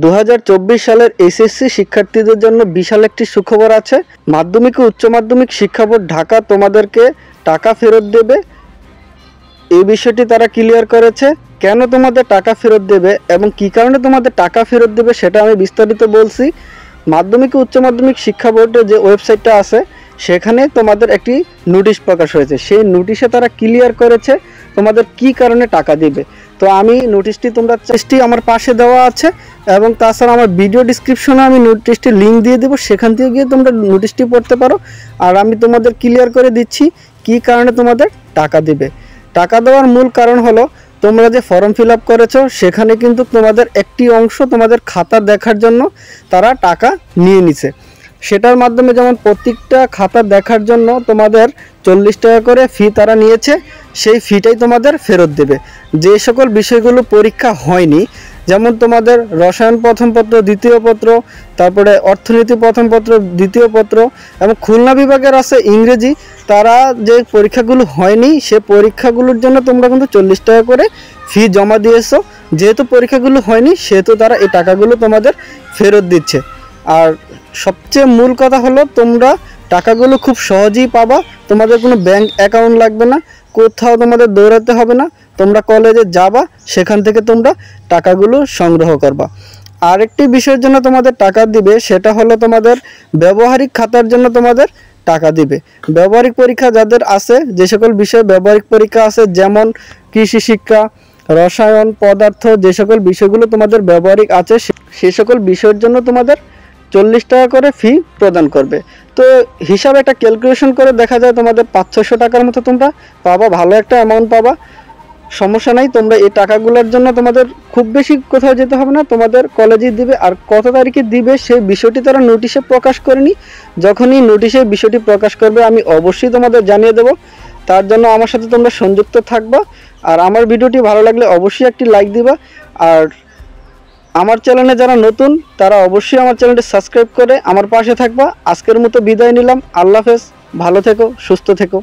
2024 সালের এসএসসি শিক্ষার্থীদের জন্য বিশাল একটি সুখবর আছে। মাধ্যমিক ও উচ্চ মাধ্যমিক শিক্ষা বোর্ড ঢাকা তোমাদেরকে টাকা ফেরত দেবে। এই বিষয়টি তারা ক্লিয়ার করেছে। কেন তোমাদের টাকা ফেরত দেবে এবং কী কারণে তোমাদের টাকা ফেরত দেবে সেটা আমি বিস্তারিত বলছি। মাধ্যমিক ও উচ্চ মাধ্যমিক শিক্ষা বোর্ডের যে ওয়েবসাইটটা আছে সেখানে তোমাদের একটি নোটিশ প্রকাশ হয়েছে। সেই নোটিশে তারা ক্লিয়ার করেছে তোমাদের কি কারণে টাকা দিবে। তো আমি নোটিশটি আমার পাশে দেওয়া আছে এবং তাছাড়া আমার ভিডিও ডিসক্রিপশনে আমি নোটিশটির লিঙ্ক দিয়ে দেবো, সেখান থেকে গিয়ে তোমরা নোটিশটি পড়তে পারো। আর আমি তোমাদের ক্লিয়ার করে দিচ্ছি কি কারণে তোমাদের টাকা দিবে। টাকা দেওয়ার মূল কারণ হলো তোমরা যে ফর্ম ফিল আপ করেছো সেখানে কিন্তু তোমাদের একটি অংশ তোমাদের খাতা দেখার জন্য তারা টাকা নিয়ে নিছে। সেটার মাধ্যমে যেমন প্রত্যেকটা খাতা দেখার জন্য তোমাদের 40 টাকা করে ফি তারা নিয়েছে, সেই ফিটাই তোমাদের ফেরত দেবে। যে সকল বিষয়গুলো পরীক্ষা হয়নি, যেমন তোমাদের রসায়ন প্রথম পত্র দ্বিতীয় পত্র, তারপরে অর্থনীতি প্রথম পত্র দ্বিতীয় পত্র এবং খুলনা বিভাগের আছে ইংরেজি, তারা যে পরীক্ষাগুলো হয়নি সে পরীক্ষাগুলোর জন্য তোমরা কিন্তু 40 টাকা করে ফি জমা দিয়েছো। যেহেতু পরীক্ষাগুলো হয়নি সেহেতু তারা এই টাকাগুলো তোমাদের ফেরত দিচ্ছে। আর সবচেয়ে মূল কথা হলো তোমরা টাকাগুলো খুব সহজেই পাবা। তোমাদের কোনো ব্যাংক অ্যাকাউন্ট লাগবে না, কোথাও তোমাদের দৌড়াতে হবে না। তোমরা কলেজে যাবা, সেখান থেকে তোমরা টাকাগুলো সংগ্রহ করবা। আরেকটি বিষয়ের জন্য তোমাদের টাকা দিবে, সেটা হলো তোমাদের ব্যবহারিক খাতার জন্য তোমাদের টাকা দিবে। ব্যবহারিক পরীক্ষা যাদের আছে, যে সকল বিষয়ে ব্যবহারিক পরীক্ষা আছে, যেমন কৃষি শিক্ষা, রসায়ন, পদার্থ, যে সকল বিষয়গুলো তোমাদের ব্যবহারিক আছে সে সকল বিষয়ের জন্য তোমাদের 40 টাকা করে ফি প্রদান করবে। তো হিসাবে একটা ক্যালকুলেশন করে দেখা যায় তোমাদের 500-600 টাকার মতো তোমরা পাবা, ভালো একটা অ্যামাউন্ট পাবা। সমস্যা নাই, তোমরা এই টাকাগুলোর জন্য তোমাদের খুব বেশি কোথাও যেতে হবে না, তোমাদের কলেজেই দিবে। আর কত তারিখে দিবে সেই বিষয়টি তারা নোটিশে প্রকাশ করেনি। যখনই নোটিশে বিষয়টি প্রকাশ করবে আমি অবশ্যই তোমাদের জানিয়ে দেব। তার জন্য আমার সাথে তোমরা সংযুক্ত থাকবা। আর আমার ভিডিওটি ভালো লাগলে অবশ্যই একটি লাইক দিবা। আর আমার চ্যানেলে যারা নতুন তারা অবশ্যই আমার চ্যানেলটি সাবস্ক্রাইব করে আমার পাশে থাকবা। আজকের মতো বিদায় নিলাম। আল্লাহ হাফেজ, ভালো থেকো, সুস্থ থেকো।